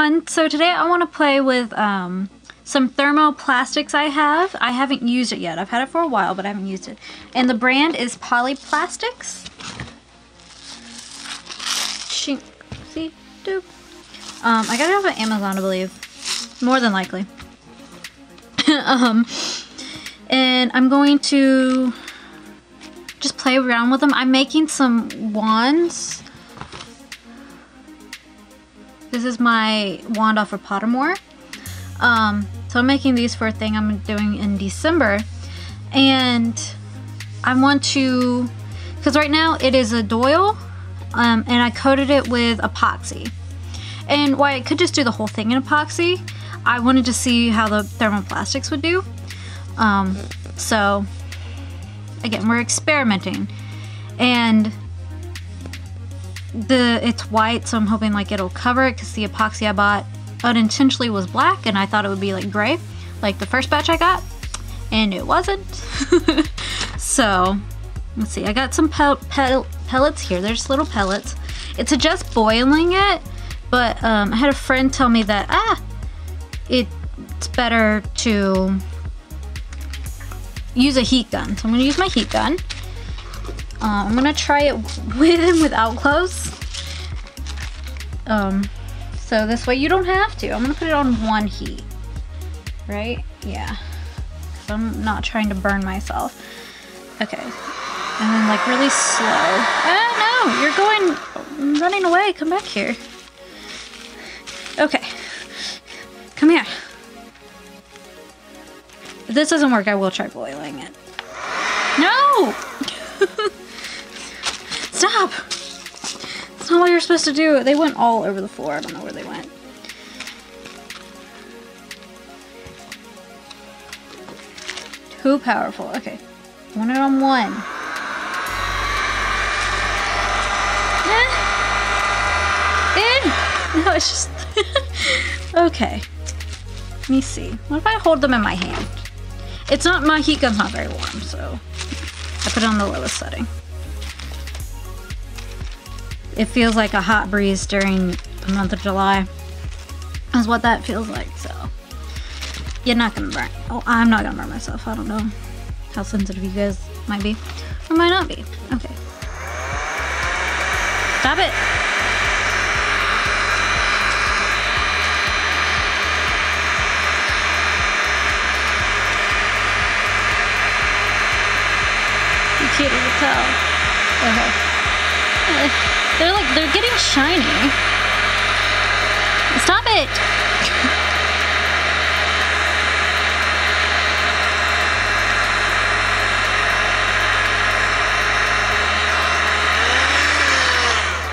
everyone. So today I want to play with some thermoplastics I have. I haven't used it yet. I've had it for a while, but I haven't used it. And the brand is Polyplastics. See? Doop. I got it off of Amazon, I believe. More than likely. And I'm going to just play around with them. I'm making some wands. This is my wand off of Pottermore. So I'm making these for a thing I'm doing in December. And I want to, because right now it is a doil, and I coated it with epoxy. And while I could just do the whole thing in epoxy, I wanted to see how the thermoplastics would do. So again, we're experimenting. And it's white, so I'm hoping like it'll cover it, because the epoxy I bought unintentionally was black and I thought it would be like gray like the first batch I got, and it wasn't. So let's see, I got some pellets here. There's little pellets. It's just boiling it, but I had a friend tell me that it's better to use a heat gun, so I'm gonna use my heat gun. I'm gonna try it with and without clothes. So this way you don't have to. I'm gonna put it on one heat, right? Yeah. So I'm not trying to burn myself. Okay. And then like really slow. Oh no, you're running away. Come back here. Okay. Come here. If this doesn't work, I will try boiling it. No! Stop! That's not what you're supposed to do. They went all over the floor. I don't know where they went. Too powerful. Okay. I want it on one. No, it's just... Okay. Let me see. What if I hold them in my hand? It's not... My heat gun's not very warm, so... I put it on the lowest setting. It feels like a hot breeze during the month of July. Is what that feels like, so. You're not gonna burn. Oh, I'm not gonna burn myself. I don't know how sensitive you guys might be. Or might not be. Okay. Stop it! You can't even tell. Okay. They're getting shiny. Stop it!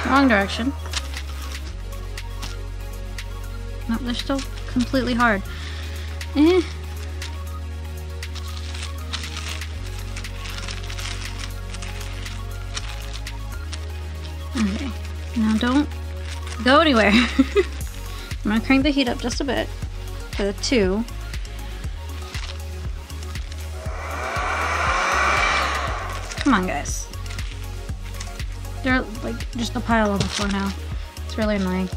Wrong direction. Nope, they're still completely hard. Eh. Okay, now don't go anywhere. I'm gonna crank the heat up just a bit for the 2. Come on, guys. They're like just a pile on the floor now. It's really annoying.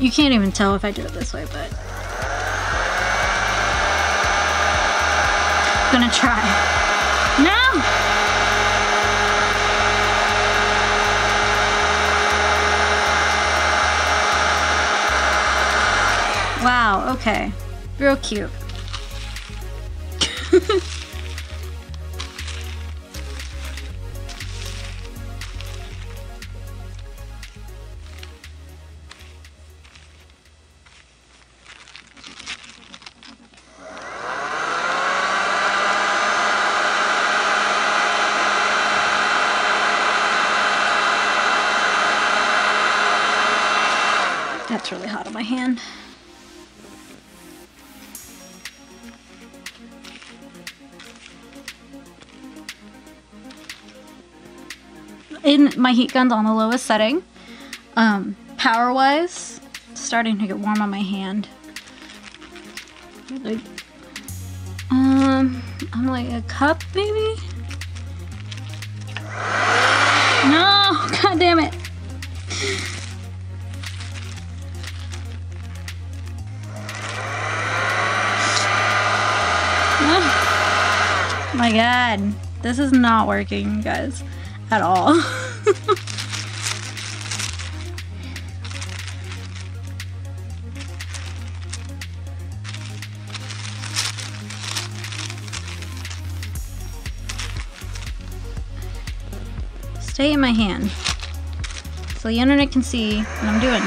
You can't even tell if I do it this way, but I'm gonna try. No! Wow, okay. Real cute. That's really hot on my hand. My heat gun's on the lowest setting. Power wise, it's starting to get warm on my hand. Like, I'm like a cup maybe? No, god damn it. Oh my god, this is not working, guys, at all. Stay in my hand so the internet can see what I'm doing.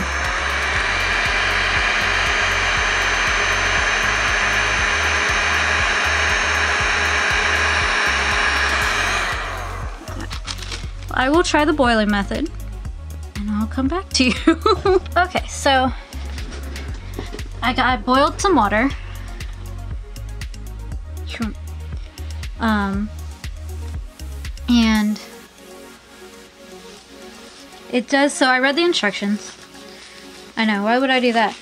I will try the boiling method and I'll come back to you. Okay, so I boiled some water. And it does, so I read the instructions. I know, why would I do that?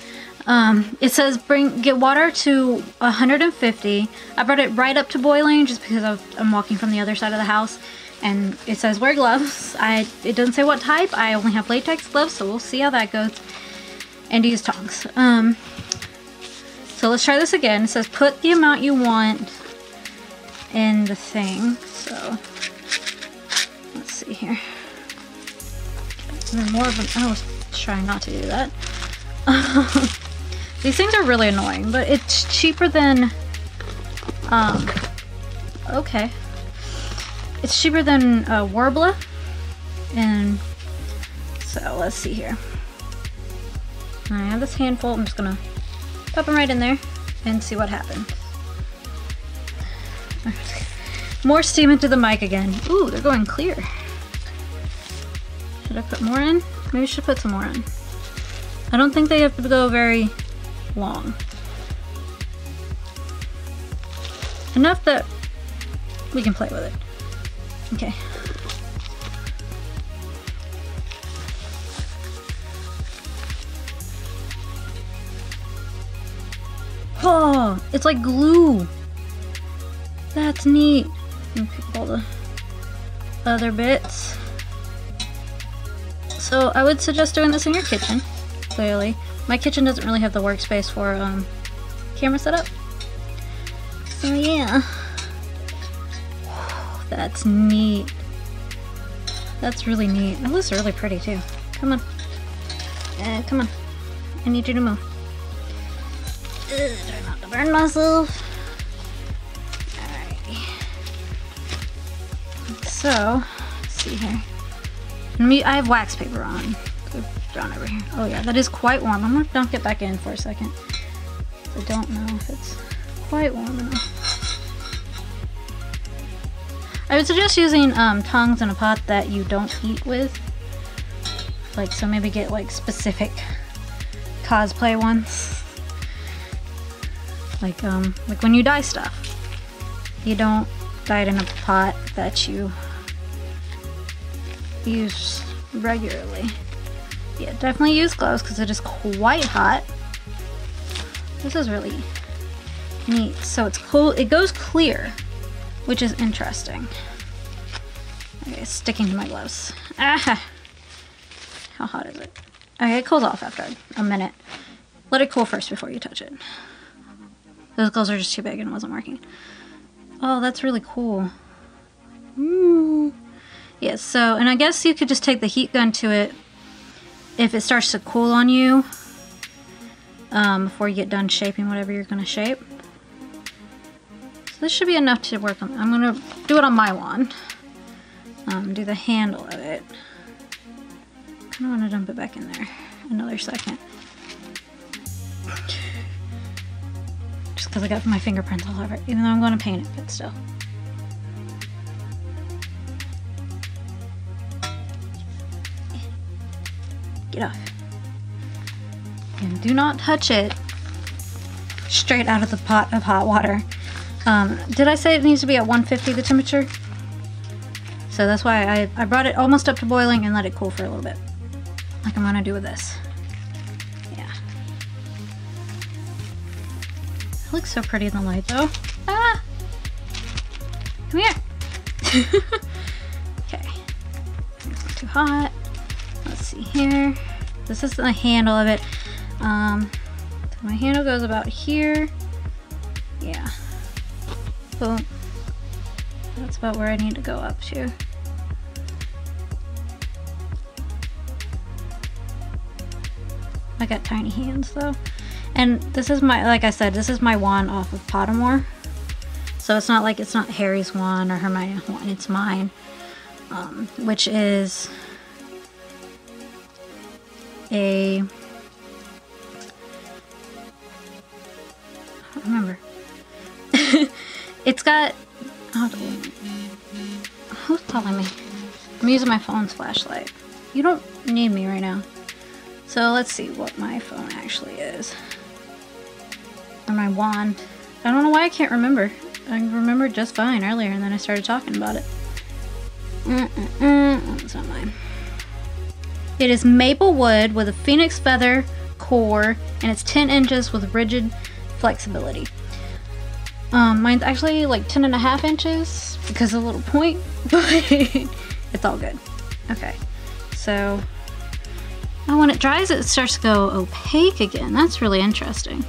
It says get water to 150. I brought it right up to boiling just because I'm walking from the other side of the house. And it says wear gloves. It doesn't say what type. I only have latex gloves, so we'll see how that goes. And use tongs. So let's try this again. It says put the amount you want in the thing. So let's see here. And then more of an, I was trying not to do that. These things are really annoying, but it's cheaper than, okay. It's cheaper than Warbler. And so let's see here. I have this handful. I'm just gonna pop them right in there and see what happens. More steam into the mic again. Ooh, they're going clear. Should I put more in? Maybe I should put some more in. I don't think they have to go very long. Enough that we can play with it. Okay. Oh, it's like glue. That's neat. And pick all the other bits. So I would suggest doing this in your kitchen, clearly. My kitchen doesn't really have the workspace for camera setup. So yeah. That's neat. That's really neat. It looks really pretty too. Come on. Come on. I need you to move. Try not to burn myself. Alrighty. So, let's see here. I have wax paper on. So drawn over here. Oh yeah, that is quite warm. I'm gonna dunk it back in for a second. I don't know if it's quite warm enough. I would suggest using tongs in a pot that you don't eat with. Like, so maybe get like specific cosplay ones. Like when you dye stuff. You don't dye it in a pot that you use regularly. Yeah, definitely use gloves because it is quite hot. This is really neat. So it's cool. It goes clear, which is interesting. Okay, it's sticking to my gloves. Ah! How hot is it? Okay, it cools off after a minute. Let it cool first before you touch it. Those gloves are just too big and it wasn't working. Oh, that's really cool. Ooh. Yeah, so, and I guess you could just take the heat gun to it if it starts to cool on you before you get done shaping whatever you're going to shape. So this should be enough to work on. I'm going to do it on my wand. Do the handle of it. Kind of want to dump it back in there another second. Just because I got my fingerprints all over it, even though I'm going to paint it, but still. Get off. And do not touch it straight out of the pot of hot water. Did I say it needs to be at 150 the temperature? So that's why I brought it almost up to boiling and let it cool for a little bit. Like I'm gonna do with this. Yeah. It looks so pretty in the light though. Ah! Okay, it's not too hot. Let's see here. This is the handle of it. So my handle goes about here. Yeah. Boom. That's about where I need to go up to. I got tiny hands though. And this is my, like I said, this is my wand off of Pottermore. So it's not like it's not Harry's wand or Hermione's wand, it's mine. Which is a, I don't remember. It's got, who's telling me? I'm using my phone's flashlight. You don't need me right now. So let's see what my phone actually is. Or my wand. I don't know why I can't remember. I remembered just fine earlier and then I started talking about it. It's not mine. It is maple wood with a phoenix feather core and it's 10 inches with rigid flexibility. Mine's actually like 10.5 inches because of a little point, but it's all good. Okay, so when it dries, it starts to go opaque again. That's really interesting.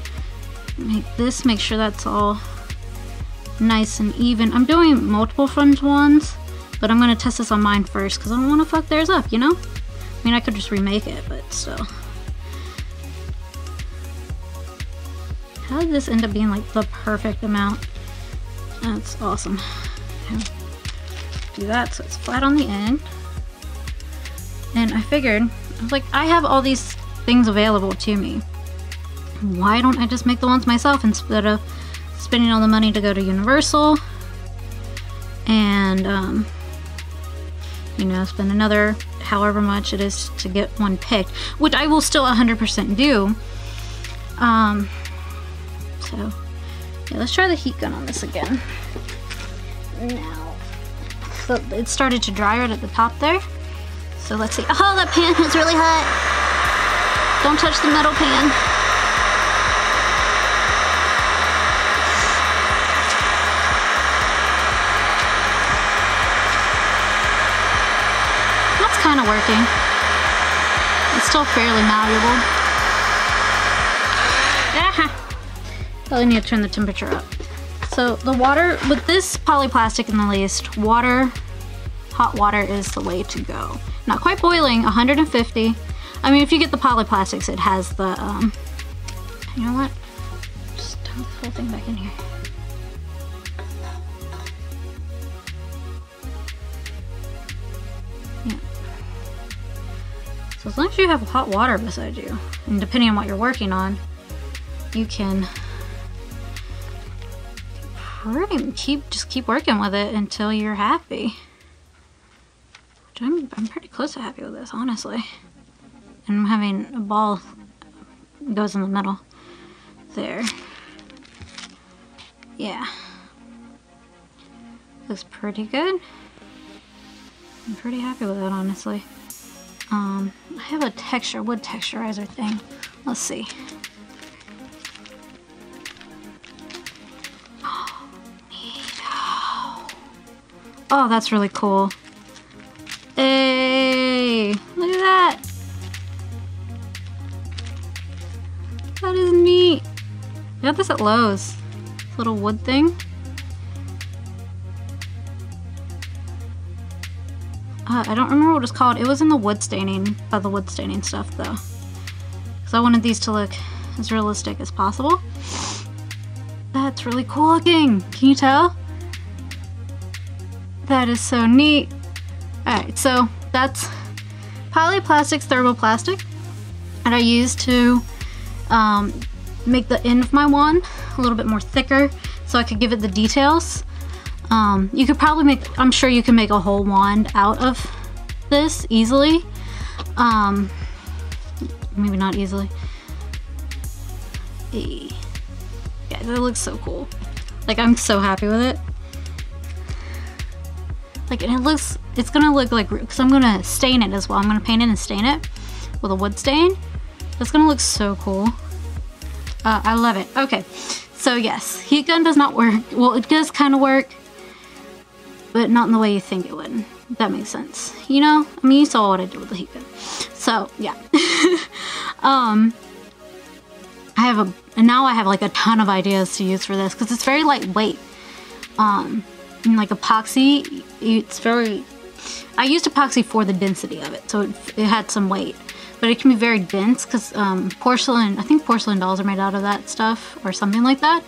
Make sure that's all nice and even. I'm doing multiple friends ones, but I'm gonna test this on mine first because I don't want to fuck theirs up, you know? I mean, I could just remake it, but still. How did this end up being like the perfect amount? That's awesome. Okay. Do that so it's flat on the end. And I figured, I was like, I have all these things available to me. Why don't I just make the ones myself instead of spending all the money to go to Universal and, you know, spend another however much it is to get one picked, which I will still 100% do. So, yeah, let's try the heat gun on this again. Now, so it started to dry right at the top there. So let's see. Oh, that pan is really hot. Don't touch the metal pan. That's kind of working. It's still fairly malleable. Probably need to turn the temperature up. So the water, with this polyplastic in the least, hot water is the way to go. Not quite boiling, 150. I mean, if you get the polyplastics, it has the, you know what? Just dump the whole thing back in here. Yeah. So as long as you have hot water beside you, and depending on what you're working on, you can just keep working with it until you're happy. Which I'm pretty close to happy with this, honestly. And I'm having a ball goes in the middle there. Yeah, looks pretty good. I'm pretty happy with it, honestly. I have a wood texturizer thing. Let's see. Oh, that's really cool. Hey, look at that. That is neat. I got this at Lowe's. This little wood thing. I don't remember what it's called. It was in the wood staining, by the wood staining stuff though. Because I wanted these to look as realistic as possible. That's really cool looking. Can you tell? That is so neat. Alright, so that's Polyplastics Thermoplastic that I use to make the end of my wand a little bit more thicker so I could give it the details. You could probably make, I'm sure you can make a whole wand out of this easily. Maybe not easily. Yeah, that looks so cool. Like, I'm so happy with it. Like, and it's gonna look like, because I'm gonna stain it as well. I'm gonna paint it and stain it with a wood stain. It's gonna look so cool. I love it. Okay, so yes, heat gun does not work. Well, it does kind of work, but not in the way you think it would. If that makes sense. You know? I mean, you saw what I did with the heat gun. So, yeah. Now I have like a ton of ideas to use for this because it's very lightweight. And like epoxy, it's very... I used epoxy for the density of it, so it had some weight. But it can be very dense because porcelain, I think porcelain dolls are made out of that stuff or something like that.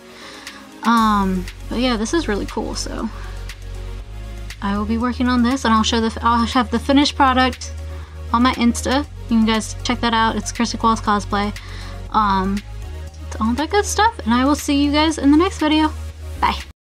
But yeah, this is really cool. So I will be working on this, and I'll have the finished product on my Insta. You can guys check that out. It's Kirsty Qualls Cosplay. All that good stuff, and I will see you guys in the next video. Bye.